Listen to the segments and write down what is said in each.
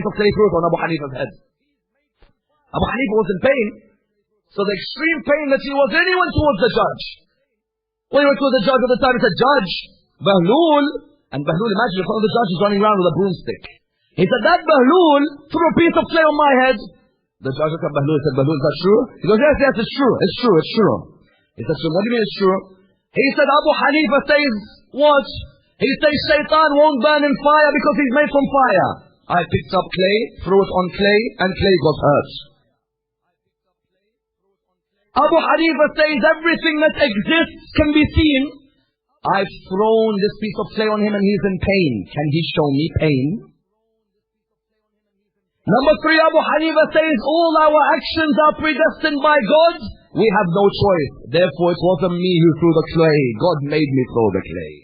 of clay threw it on Abu Hanifa's head. Abu Hanifa was in pain. So the extreme pain that he was in, he went towards the judge. When he went towards the judge at the time, he said, Judge, behlool. And behlool, imagine in front of the judge is running around with a broomstick. He said, that behlool threw a piece of clay on my head. The judge looked at behlool and said, behlool, is that true? He goes, yes, yes, it's true. It's true, it's true. He said, so what do you mean it's true? He said, Abu Hanifa says, what? He says, Shaitan won't burn in fire because he's made from fire. I picked up clay, threw it on clay, and clay got hurt. Abu Hanifa says, everything that exists can be seen. I've thrown this piece of clay on him and he's in pain. Can he show me pain? Number 3, Abu Hanifa says, all our actions are predestined by God. We have no choice. Therefore, it wasn't me who threw the clay. God made me throw the clay.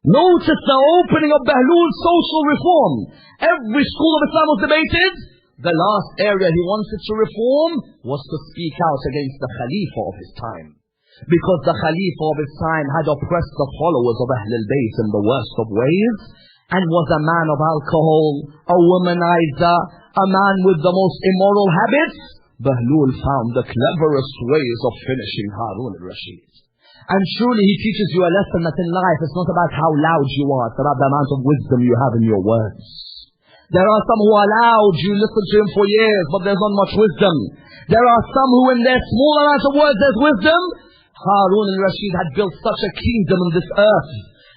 Notice the opening of Behlool's social reform. Every school of Islam was debated. The last area he wanted to reform was to speak out against the Khalifa of his time. Because the Khalifa of his time had oppressed the followers of Ahlul Bayt in the worst of ways, and was a man of alcohol, a womanizer, a man with the most immoral habits. Behlool found the cleverest ways of finishing Harun al-Rashid. And truly he teaches you a lesson that in life it's not about how loud you are, it's about the amount of wisdom you have in your words. There are some who are loud, you listen to him for years, but there's not much wisdom. There are some who in their small amount of words there's wisdom. Harun al-Rashid had built such a kingdom on this earth.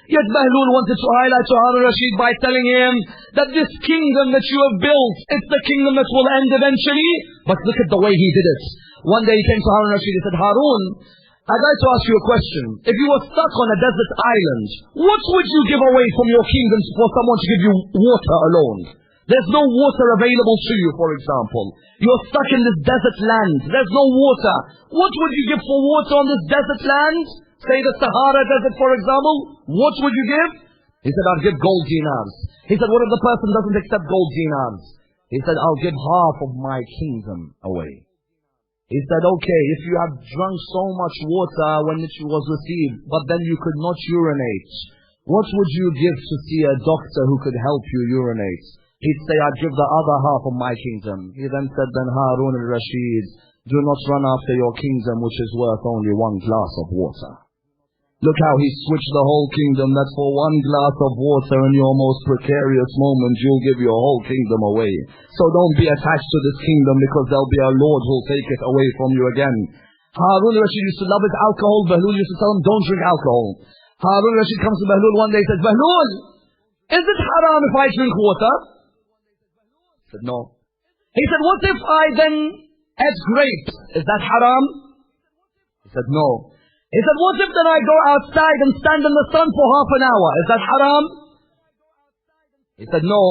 Yet Behlool wanted to highlight to Harun al-Rashid by telling him that this kingdom that you have built, it's the kingdom that will end eventually. But look at the way he did it. One day he came to Harun al-Rashid, he said, Harun, I'd like to ask you a question. If you were stuck on a desert island, what would you give away from your kingdom for someone to give you water alone? There's no water available to you, for example. You're stuck in this desert land. There's no water. What would you give for water on this desert land? Say the Sahara Desert, for example. What would you give? He said, I'll give gold dinars. He said, what if the person doesn't accept gold dinars? He said, I'll give half of my kingdom away. He said, okay, if you have drunk so much water when it was received, but then you could not urinate, what would you give to see a doctor who could help you urinate? He'd say, I'd give the other half of my kingdom. He then said, then Harun al-Rashid, do not run after your kingdom which is worth only 1 glass of water. Look how he switched the whole kingdom, that for 1 glass of water in your most precarious moment, you'll give your whole kingdom away. So don't be attached to this kingdom because there'll be a Lord who'll take it away from you again. Harun al-Rashid used to love his alcohol. Behlool used to tell him, don't drink alcohol. Harun al-Rashid comes to Behlool one day and says, Behlool, is it haram if I drink water? He said, no. He said, what if I then add grapes? Is that haram? He said, no. He said, what if then I go outside and stand in the sun for half an hour? Is that haram? He said, no.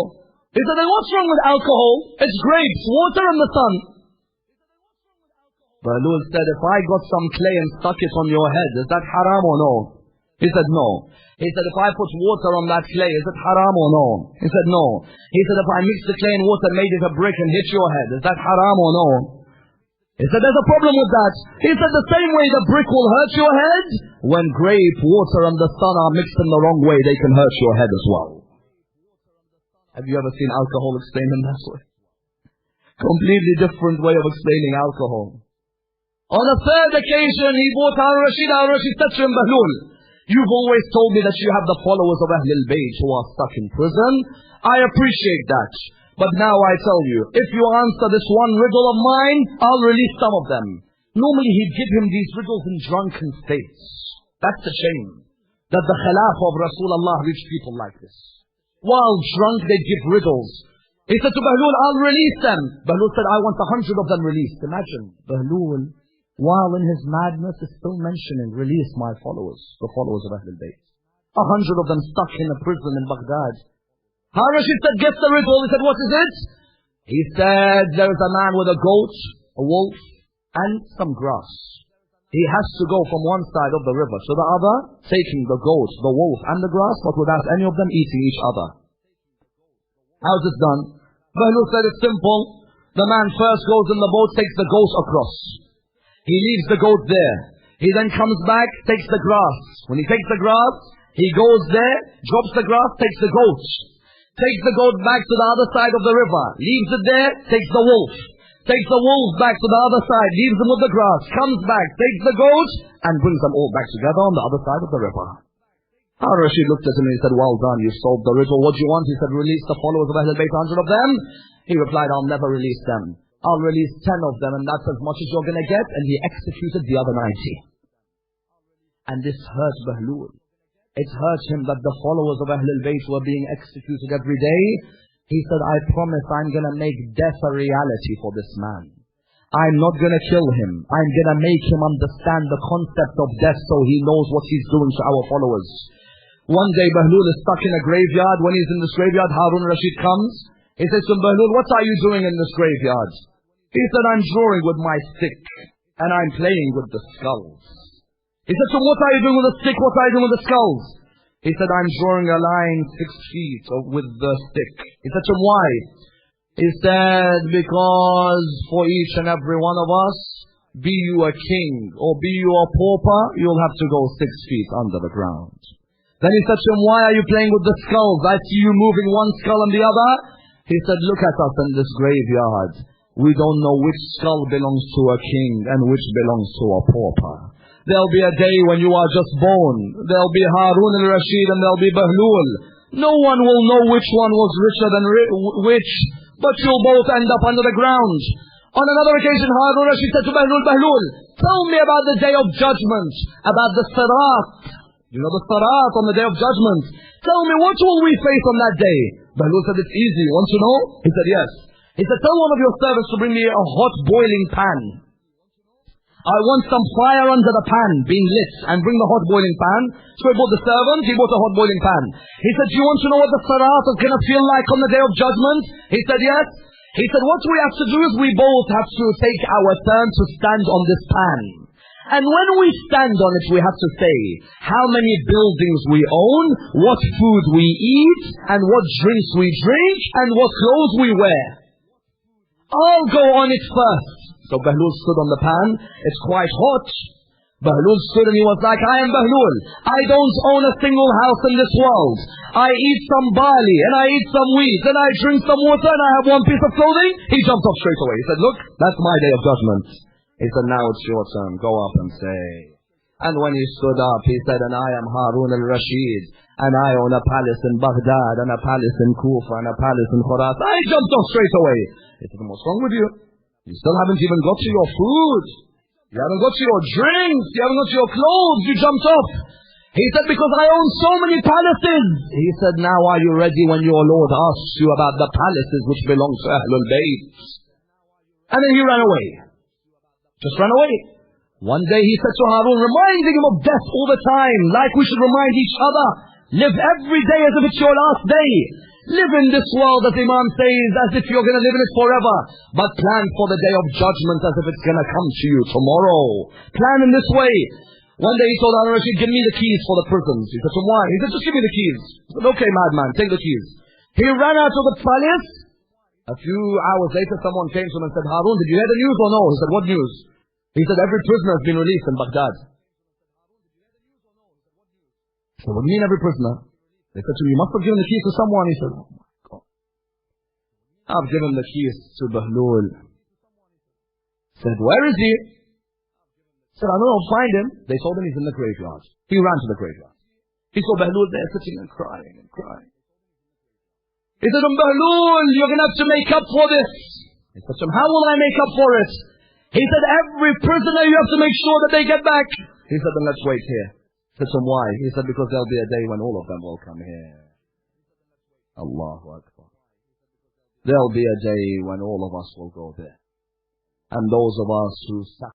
He said, then what's wrong with alcohol? It's grapes, water and the sun. Behlool said, if I got some clay and stuck it on your head, is that haram or no? He said, no. He said, if I put water on that clay, is it haram or no? He said, no. He said, if I mix the clay and water, made it a brick and hit your head, is that haram or no? He said, there's a problem with that. He said, the same way the brick will hurt your head, when grape, water and the sun are mixed in the wrong way, they can hurt your head as well. Have you ever seen alcohol explained in that way? Completely different way of explaining alcohol. On a third occasion, he bought Harun al-Rashid. Harun al-Rashid said to him, Behlool, you've always told me that you have the followers of Ahlul Bayt who are stuck in prison. I appreciate that. But now I tell you, if you answer this one riddle of mine, I'll release some of them. Normally he'd give him these riddles in drunken states. That's a shame that the Khilafah of Rasulullah reached people like this. While drunk, they'd give riddles. He said to Behlool, I'll release them. Behlool said, I want 100 of them released. Imagine, Behlool, while in his madness, is still mentioning, release my followers, the followers of Ahlul Bayt. 100 of them stuck in a prison in Baghdad. Harun al-Rashid said, guess the riddle. He said, what is it? He said, there is a man with a goat, a wolf, and some grass. He has to go from one side of the river to the other, taking the goat, the wolf, and the grass, but without any of them eating each other. How's this done? Behlool said, it's simple. The man first goes in the boat, takes the goat across. He leaves the goat there. He then comes back, takes the grass. When he takes the grass, he goes there, drops the grass, takes the goat. takes the goat back to the other side of the river, leaves it there, takes the wolf. Takes the wolf back to the other side, leaves them with the grass, comes back, takes the goat, and brings them all back together on the other side of the river. Harun Rashid looked at him and he said, well done, you solved the riddle. What do you want? He said, release the followers of Ahlul Bayt, 100 of them. He replied, I'll never release them. I'll release 10 of them, and that's as much as you're going to get. And he executed the other 90. And this hurt behlool. It hurt him that the followers of Ahlul Bayt were being executed every day. He said, I promise I'm going to make death a reality for this man. I'm not going to kill him. I'm going to make him understand the concept of death so he knows what he's doing to our followers. One day behlool is stuck in a graveyard. When he's in this graveyard, Harun Rashid comes. He says to him, behlool, what are you doing in this graveyard? He said, I'm drawing with my stick and I'm playing with the skulls. He said to him, what are you doing with the stick? What are you doing with the skulls? He said, I'm drawing a line 6 feet with the stick. He said to him, why? He said, because for each and every one of us, be you a king or be you a pauper, you'll have to go 6 feet under the ground. Then he said to him, why are you playing with the skulls? I see you moving one skull and the other. He said, look at us in this graveyard. We don't know which skull belongs to a king and which belongs to a pauper. There'll be a day when you are just born. There'll be Harun al-Rashid and there'll be behlool. No one will know which one was richer than which, but you'll both end up under the ground. On another occasion, Harun al-Rashid said to behlool, tell me about the day of judgment, about the sirat. You know the sirat on the day of judgment. Tell me, what will we face on that day? Behlool said, it's easy. You want to know? He said, yes. He said, tell one of your servants to bring me a hot boiling pan. I want some fire under the pan being lit, and bring the hot boiling pan. So he bought the servant, he bought a hot boiling pan. He said, do you want to know what the sirat is going to feel like on the day of judgment? He said, yes. He said, what we have to do is we both have to take our turn to stand on this pan. And when we stand on it, we have to say how many buildings we own, what food we eat, and what drinks we drink, and what clothes we wear. I'll go on it first. So behlool stood on the pan. It's quite hot. Behlool stood and he was like, I am behlool. I don't own a single house in this world. I eat some barley and I eat some wheat and I drink some water and I have one piece of clothing. He jumped up straight away. He said, look, that's my day of judgment. He said, now it's your turn. Go up and say. And when he stood up, he said, and I am Harun al-Rashid. And I own a palace in Baghdad and a palace in Kufa and a palace in Khurasan. I jumped up straight away. He said, what's wrong with you? You still haven't even got to your food. You haven't got to your drinks. You haven't got to your clothes. You jumped up. He said, because I own so many palaces. He said, now are you ready when your Lord asks you about the palaces which belong to Ahlul Bayt? And then he ran away. Just ran away. One day he said to Harun, reminding him of death all the time, like we should remind each other. Live every day as if it's your last day. Live in this world, as Imam says, as if you're going to live in it forever. But plan for the day of judgment as if it's going to come to you tomorrow. Plan in this way. One day he told Harun Rashid, give me the keys for the prisons. He said, why? He said, just give me the keys. He said, okay, madman, take the keys. He ran out of the palace. A few hours later, someone came to him and said, Harun, did you hear the news or no? He said, what news? He said, every prisoner has been released in Baghdad. He said, what do you mean every prisoner? They said to him, you must have given the keys to someone. He said, oh my God. I've given the keys to behlool. He said, where is he? He said, I don't know, find him. They told him he's in the graveyard. He ran to the graveyard. He saw behlool there sitting and crying and crying. He said, behlool, you're going to have to make up for this. He said to him, how will I make up for it? He said, every prisoner you have to make sure that they get back. He said, then let's wait here. He said to him, why? He said, because there'll be a day when all of them will come here. Allahu Akbar. There'll be a day when all of us will go there. And those of us who